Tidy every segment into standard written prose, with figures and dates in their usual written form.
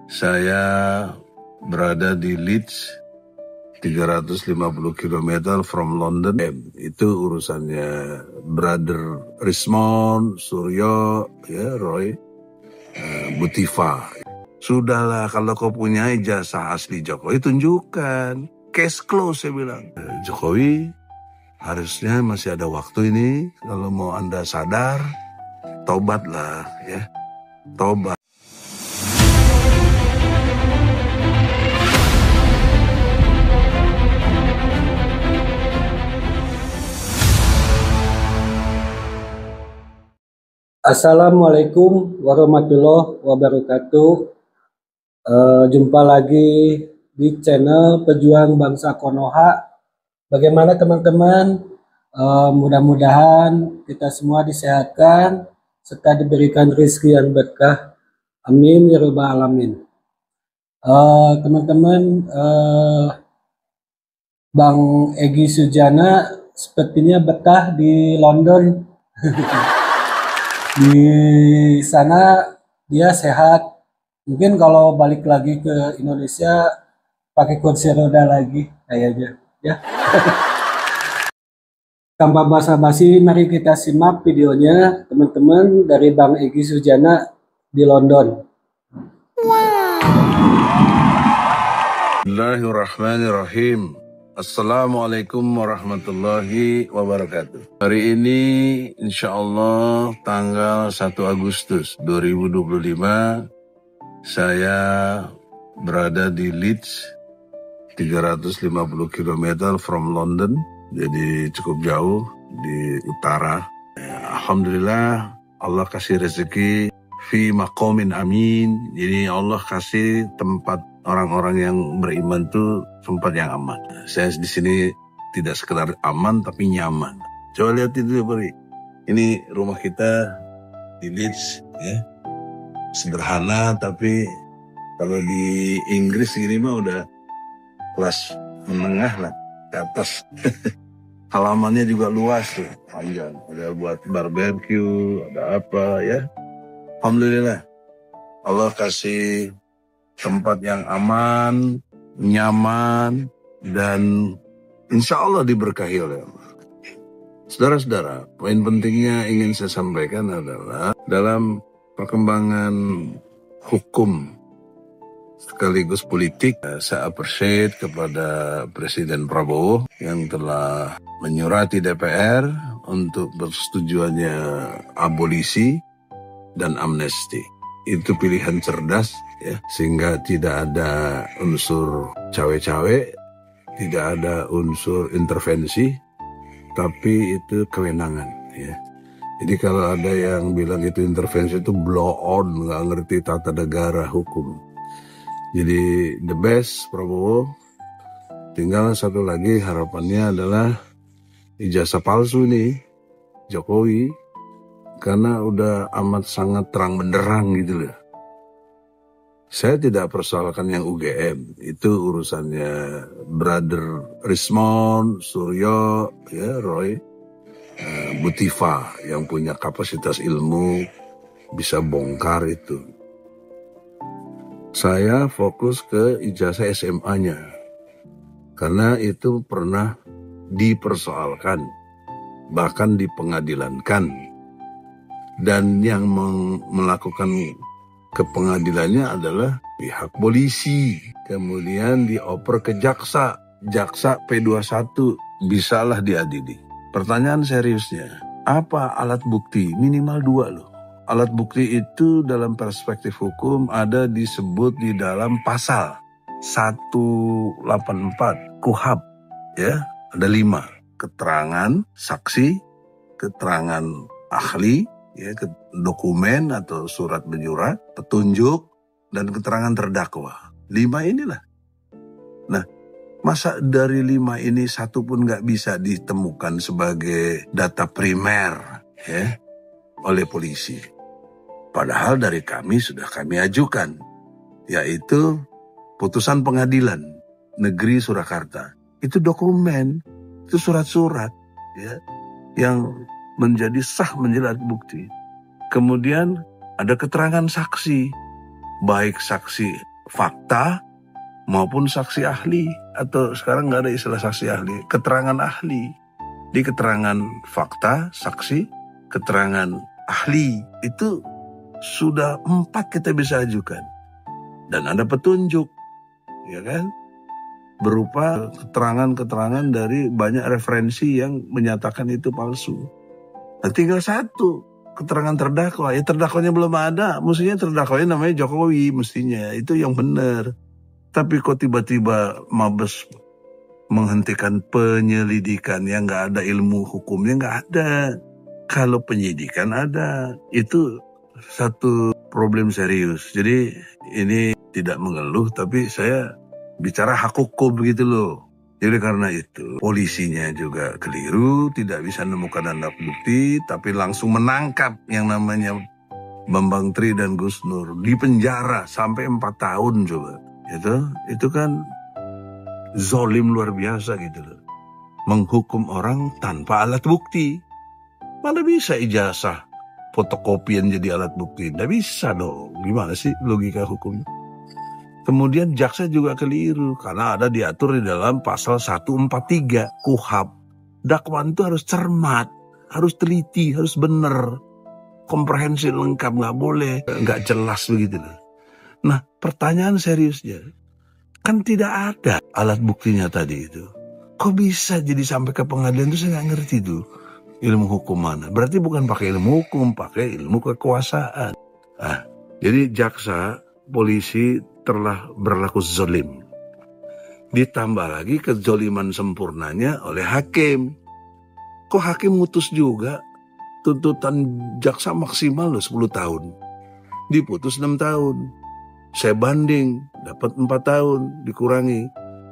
Saya berada di Leeds, 350 km from London. Itu urusannya Brother Rismond, Suryo, ya, Roy, Butiva. Sudahlah, kalau kau punya ijazah asli Jokowi, tunjukkan. Case close, saya bilang. Jokowi, harusnya masih ada waktu ini. Kalau mau Anda sadar, tobatlah, ya. Tobat. Assalamualaikum warahmatullahi wabarakatuh. Jumpa lagi di channel Pejuang Bangsa Konoha. Bagaimana teman-teman? Mudah-mudahan kita semua disehatkan serta diberikan rezeki yang berkah. Amin ya rabbal alamin. Teman-teman, Bang Egy Sujana sepertinya betah di London. Di sana dia sehat. Mungkin kalau balik lagi ke Indonesia pakai kursi roda lagi kayaknya, ya. Tanpa basa-basi, mari kita simak videonya teman-teman dari Bang Egy Sujana di London. Bismillahirrahmanirrahim. Assalamualaikum warahmatullahi wabarakatuh. Hari ini insya Allah tanggal 1 Agustus 2025 saya berada di Leeds, 350 km from London, jadi cukup jauh di utara. Alhamdulillah Allah kasih rezeki fi maqamin amin. Jadi Allah kasih tempat orang-orang yang beriman tuh tempat yang aman. Saya di sini tidak sekedar aman tapi nyaman. Coba lihat itu Beri. Ini rumah kita di Leeds, ya. Sederhana tapi kalau di Inggris ini mah udah kelas menengah lah ke atas. Halamannya juga luas tuh, panjang. Ada buat barbecue, ada apa ya. Alhamdulillah Allah kasih tempat yang aman, nyaman, dan insya Allah diberkahi oleh Allah. Saudara-saudara, poin pentingnya ingin saya sampaikan adalah dalam perkembangan hukum sekaligus politik, saya appreciate kepada Presiden Prabowo yang telah menyurati DPR untuk persetujuannya abolisi dan amnesti. Itu pilihan cerdas, ya, sehingga tidak ada unsur cawe-cawe, tidak ada unsur intervensi, tapi itu kewenangan, ya. Jadi kalau ada yang bilang itu intervensi, itu blow on, nggak ngerti tata negara hukum. Jadi the best Prabowo. Tinggal satu lagi harapannya adalah ijazah palsu nih Jokowi, karena udah amat sangat terang benderang gitu loh. Saya tidak persoalkan yang UGM, itu urusannya Brother Rismond, Suryo, ya, Roy, Butiva yang punya kapasitas ilmu bisa bongkar itu. Saya fokus ke ijazah SMA-nya, karena itu pernah dipersoalkan, bahkan dipengadilankan. Dan yang melakukan ke pengadilannya adalah pihak polisi. Kemudian dioper ke jaksa P21, bisalah diadili. Pertanyaan seriusnya, apa alat bukti? Minimal 2 loh. Alat bukti itu dalam perspektif hukum ada disebut di dalam pasal 184 KUHP, ya. Ada 5, keterangan saksi, keterangan ahli, ya, dokumen atau surat menyurat, petunjuk, dan keterangan terdakwa. 5 inilah. Nah, masa dari 5 ini satu pun nggak bisa ditemukan sebagai data primer, ya, oleh polisi. Padahal dari kami sudah kami ajukan, yaitu putusan pengadilan negeri Surakarta. Itu dokumen, itu surat-surat, ya, yang menjadi sah menjadi alat bukti. Kemudian ada keterangan saksi, baik saksi fakta maupun saksi ahli, atau sekarang nggak ada istilah saksi ahli, keterangan ahli. Di keterangan fakta, saksi, keterangan ahli itu sudah 4 kita bisa ajukan. Dan ada petunjuk, ya kan? Berupa keterangan-keterangan dari banyak referensi yang menyatakan itu palsu. Nah, tinggal 1, keterangan terdakwa. Ya terdakwanya belum ada, mestinya terdakwanya namanya Jokowi, mestinya itu yang benar. Tapi kok tiba-tiba Mabes menghentikan penyelidikan yang nggak ada ilmu hukumnya, nggak ada. Kalau penyidikan ada, itu satu problem serius. Jadi ini tidak mengeluh, tapi saya bicara hak hukum begitu loh. Jadi karena itu polisinya juga keliru, tidak bisa menemukan alat bukti, tapi langsung menangkap yang namanya Bambang Tri dan Gus Nur di penjara sampai 4 tahun coba. Itu kan zolim luar biasa gitu loh. Menghukum orang tanpa alat bukti. Mana bisa ijazah fotokopian jadi alat bukti? Nggak bisa dong. Gimana sih logika hukumnya? Kemudian jaksa juga keliru karena ada diatur di dalam pasal 143 KUHP. Dakwaan itu harus cermat, harus teliti, harus benar, komprehensif lengkap, nggak boleh nggak jelas begitu loh. Nah, pertanyaan seriusnya, kan tidak ada alat buktinya tadi itu. Kok bisa jadi sampai ke pengadilan itu saya nggak ngerti tuh. Ilmu hukum mana? Berarti bukan pakai ilmu hukum, pakai ilmu kekuasaan. Jadi jaksa, polisi telah berlaku zalim. Ditambah lagi kezaliman sempurnanya oleh hakim. Kok hakim mutus juga? Tuntutan jaksa maksimal loh 10 tahun. Diputus 6 tahun. Saya banding, dapat 4 tahun, dikurangi.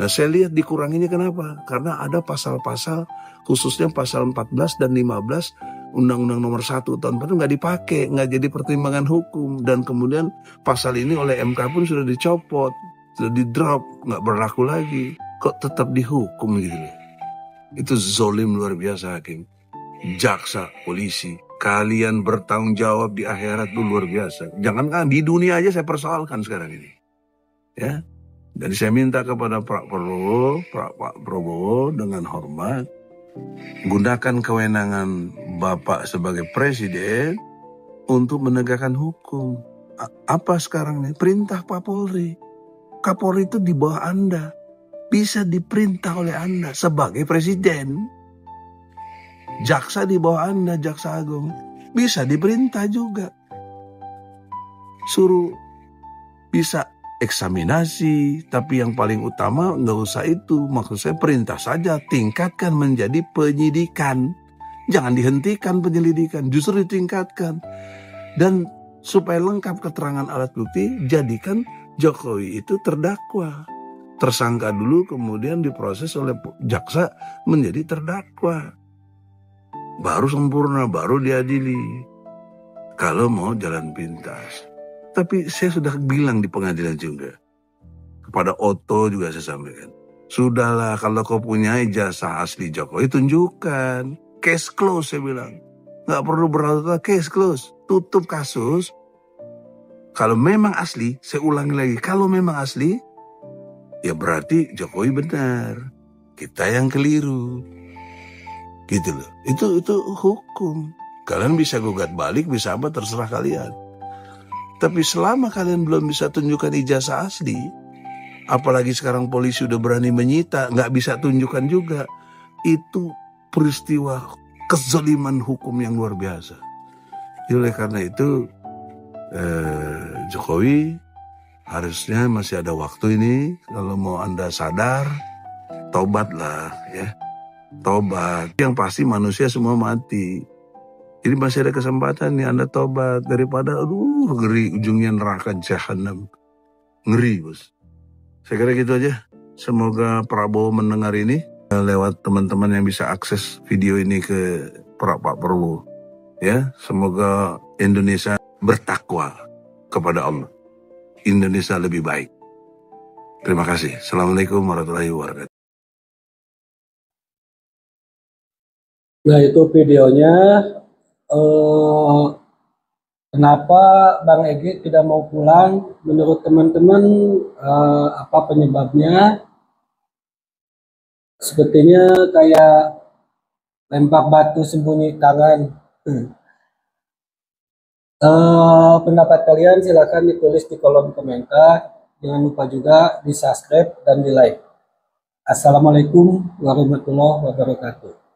Nah, saya lihat dikuranginya kenapa? Karena ada pasal-pasal, khususnya pasal 14 dan 15 Undang-Undang nomor 1 tahun 40 nggak dipakai, nggak jadi pertimbangan hukum. Dan kemudian pasal ini oleh MK pun sudah dicopot, sudah di-drop, nggak berlaku lagi. Kok tetap dihukum gitu? Itu zolim luar biasa hakim. Jaksa, polisi, kalian bertanggung jawab di akhirat itu luar biasa. Jangankan di dunia aja saya persoalkan sekarang ini. Ya. Dan saya minta kepada Pak Prabowo dengan hormat, gunakan kewenangan Bapak sebagai presiden untuk menegakkan hukum. Apa sekarang nih? Perintah Pak Polri. Kapolri itu di bawah Anda. Bisa diperintah oleh Anda sebagai presiden. Jaksa di bawah Anda, Jaksa Agung. Bisa diperintah juga. Suruh bisa eksaminasi, tapi yang paling utama nggak usah itu. Maksud saya perintah saja, tingkatkan menjadi penyidikan. Jangan dihentikan penyelidikan, justru ditingkatkan. Dan supaya lengkap keterangan alat bukti, jadikan Jokowi itu terdakwa. Tersangka dulu, kemudian diproses oleh jaksa menjadi terdakwa. Baru sempurna, baru diadili. Kalau mau jalan pintas. Tapi saya sudah bilang di pengadilan juga. Kepada Otto juga saya sampaikan. Sudahlah, kalau kau punya ijazah asli Jokowi, tunjukkan. Case close, saya bilang. Nggak perlu berlarut-larut, case close. Tutup kasus. Kalau memang asli, saya ulangi lagi. Kalau memang asli, ya berarti Jokowi benar. Kita yang keliru. Gitu loh. Itu hukum. Kalian bisa gugat balik, bisa apa, terserah kalian. Tapi selama kalian belum bisa tunjukkan ijazah asli, apalagi sekarang polisi udah berani menyita, nggak bisa tunjukkan juga, itu peristiwa kezaliman hukum yang luar biasa. Oleh karena itu, Jokowi harusnya masih ada waktu ini. Kalau mau Anda sadar, tobatlah ya. Tobat. Yang pasti manusia semua mati. Jadi masih ada kesempatan nih Anda tobat daripada ngeri ujungnya neraka jahanam. Ngeri, Bos. Saya kira gitu aja. Semoga Prabowo mendengar ini lewat teman-teman yang bisa akses video ini ke Pak Prabowo. Ya, semoga Indonesia bertakwa kepada Allah. Indonesia lebih baik. Terima kasih. Assalamualaikum warahmatullahi wabarakatuh. Nah, itu videonya Kenapa Bang Egi tidak mau pulang? Menurut teman-teman, apa penyebabnya? Sepertinya kayak lempar batu sembunyi tangan. Pendapat kalian silakan ditulis di kolom komentar. Jangan lupa juga di subscribe dan di like. Assalamualaikum warahmatullahi wabarakatuh.